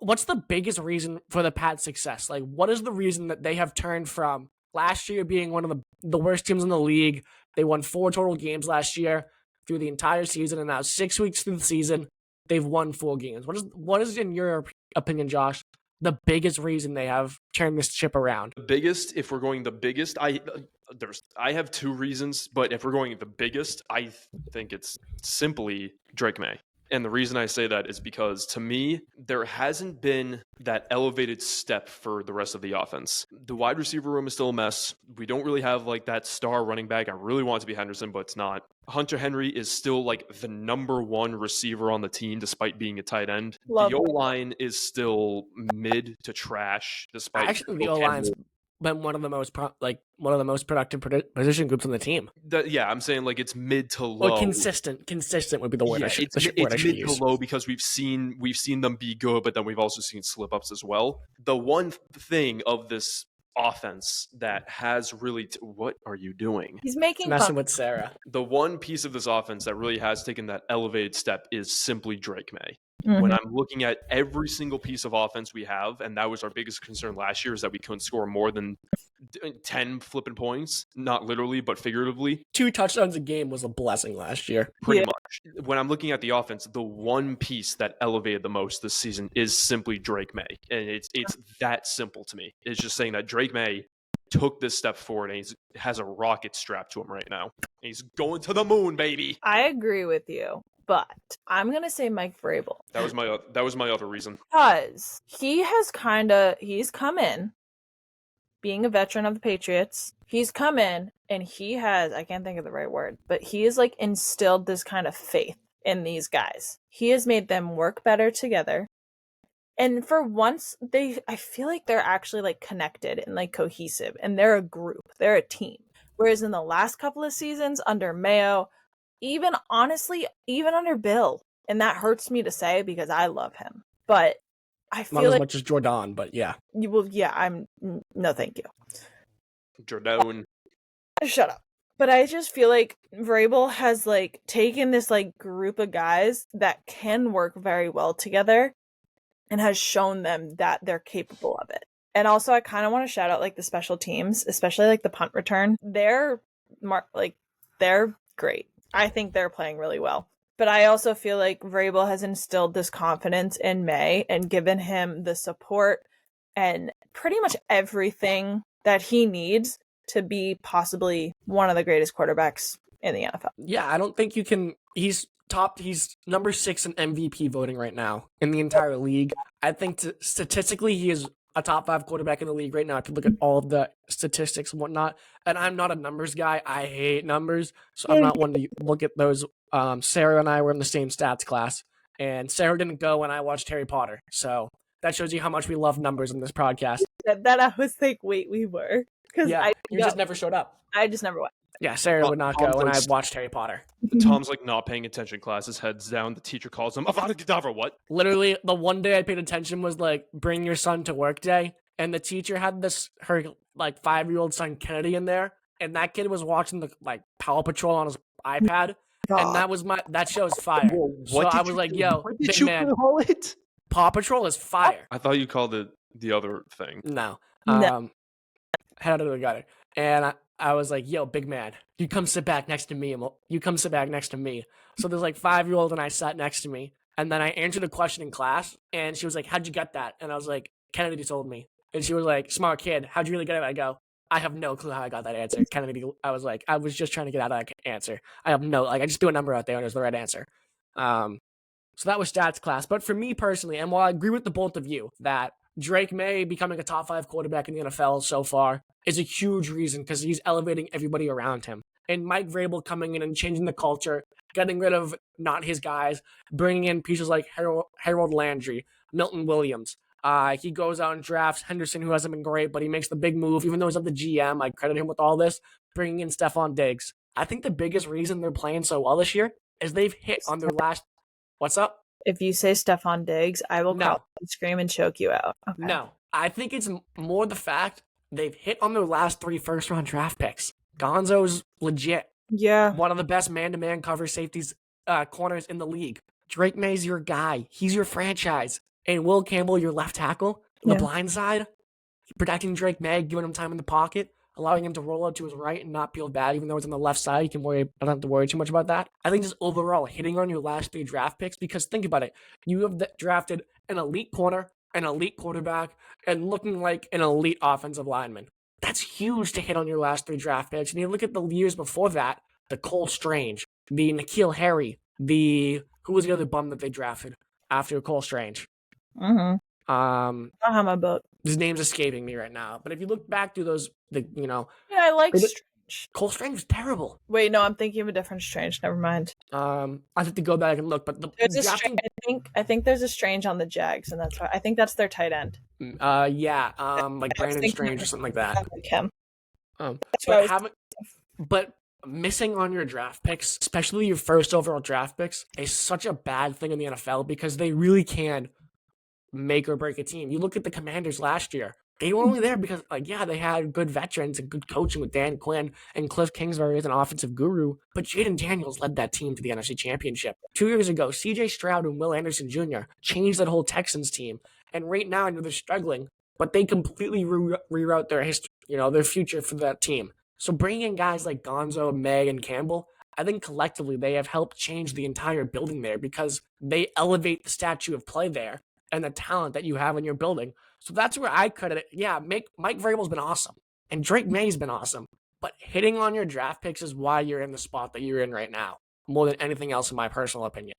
what's the biggest reason for the Pats' success? Like, what is the reason that they have turned from last year being one of the worst teams in the league? They won 4 total games last year through the entire season, and now 6 weeks through the season, they've won 4 games. What is in your opinion, Josh, the biggest reason they have turned this ship around? The biggest, if we're going the biggest, I have 2 reasons, but if we're going the biggest, I think it's simply Drake May. And the reason I say that is because, to me, there hasn't been that elevated step for the rest of the offense. The wide receiver room is still a mess. We don't really have like that star running back. I really want it to be Henderson, but it's not. Hunter Henry is still like the number 1 receiver on the team, despite being a tight end. The O-line is still mid to trash, despite actually the O-line's been one of the most productive position groups on the team. I'm saying like it's mid to low. Or consistent would be the word. It's mid to low because we've seen them be good, but then we've also seen slip ups as well. The one thing of this offense that has really what are you doing? He's messing with Sara. The one piece of this offense that really has taken that elevated step is simply Drake May. Mm-hmm. When I'm looking at every single piece of offense we have, and that was our biggest concern last year, is that we couldn't score more than 10 flipping points, not literally, but figuratively. 2 touchdowns a game was a blessing last year. Pretty much. When I'm looking at the offense, the one piece that elevated the most this season is simply Drake May. And it's that simple to me. It's just saying that Drake May took this step forward and he has a rocket strapped to him right now. He's going to the moon, baby. I agree with you. But I'm going to say Mike Vrabel. That was my other reason. Because he's come in, being a veteran of the Patriots, he's come in and he has, I can't think of the right word, but he has like instilled this kind of faith in these guys. He has made them work better together. And for once, I feel like they're actually like connected and like cohesive, and they're a group, they're a team. Whereas in the last couple of seasons under Mayo, even under Bill, and that hurts me to say because I love him, but I feel not as much as Jordan, but yeah. No, thank you. Jordan. Shut up. But I just feel like Vrabel has like taken this like group of guys that can work very well together and has shown them that they're capable of it. And also I kind of want to shout out like the special teams, especially like the punt return. They're great. I think they're playing really well. But I also feel like Vrabel has instilled this confidence in May and given him the support and pretty much everything that he needs to be possibly one of the greatest quarterbacks in the NFL. Yeah, I don't think you can. He's number 6 in MVP voting right now in the entire league. I think statistically he is a top 5 quarterback in the league right now. If you look at all of the statistics and whatnot, and I'm not a numbers guy. I hate numbers, so I'm not one to look at those. Sara and I were in the same stats class, and Sara didn't go when I watched Harry Potter. So that shows you how much we love numbers in this podcast. That I was like, wait, we were? Yeah, you just never showed up. I just never went. Yeah, Sara would not go when I watched Harry Potter. Tom's like not paying attention. Class, his head's down. The teacher calls him, Avada Kedavra, what? Literally, the one day I paid attention was like, bring your son to work day. And the teacher had her like 5-year-old son Kennedy in there. And that kid was watching the like Paw Patrol on his iPad. And that show's fire. So I was like, yo, big man, call it? Paw Patrol is fire. I thought you called it the other thing. No. Head out of the gutter. And I was like, yo, big man, you come sit back next to me. So there's like 5-year-old and I sat next to me. And then I answered a question in class. And she was like, how'd you get that? And I was like, Kennedy told me. And she was like, smart kid, how'd you really get it? I go, I have no clue how I got that answer. Kennedy, I was like, I was just trying to get out of that answer. I just threw a number out there and it was the right answer. So that was stats class. But for me personally, and while I agree with the both of you that Drake May becoming a top 5 quarterback in the NFL so far is a huge reason because he's elevating everybody around him. And Mike Vrabel coming in and changing the culture, getting rid of not his guys, bringing in pieces like Harold Landry, Milton Williams. He goes out and drafts Henderson, who hasn't been great, but he makes the big move. Even though he's not the GM, I credit him with all this, bringing in Stephon Diggs. I think the biggest reason they're playing so well this year is they've hit on their last... What's up? If you say Stephon Diggs, I will call and scream and choke you out. Okay. No, I think it's more the fact they've hit on their last 3 first-round draft picks. Gonzo's legit. Yeah. One of the best man-to-man cover safeties corners in the league. Drake May's your guy. He's your franchise. And Will Campbell, your left tackle, on the Yeah. blind side, protecting Drake May, giving him time in the pocket, allowing him to roll out to his right and not feel bad, even though it's on the left side. You can don't have to worry too much about that. I think just overall hitting on your last 3 draft picks, because think about it. You have drafted an elite corner, an elite quarterback, and looking like an elite offensive lineman. That's huge to hit on your last 3 draft picks. And you look at the years before that, the Cole Strange, the N'Keal Harry, who was the other bum that they drafted after Cole Strange? I have my book. His name's escaping me right now. But if you look back through those, Yeah, I like Strange. Cole Strange was terrible. Wait, no, I'm thinking of a different Strange. Never mind. I have to go back and look, but There's a Strange, I think there's a Strange on the Jags, and that's why I think that's their tight end. Like Brandon Strange or something like that. Like him. But missing on your draft picks, especially your first overall draft picks, is such a bad thing in the NFL because they really can make or break a team. You look at the Commanders last year. They were only there because, they had good veterans and good coaching with Dan Quinn and Cliff Kingsbury as an offensive guru, but Jaden Daniels led that team to the NFC Championship. 2 years ago, C.J. Stroud and Will Anderson Jr. changed that whole Texans team, and right now I know they're struggling, but they completely reroute their history, their future for that team. So bringing in guys like Gonzo, May, and Campbell, I think collectively they have helped change the entire building there because they elevate the statue of play there and the talent that you have in your building. So that's where I credit it. Yeah, Mike Vrabel's been awesome, and Drake May's been awesome, but hitting on your draft picks is why you're in the spot that you're in right now, more than anything else in my personal opinion.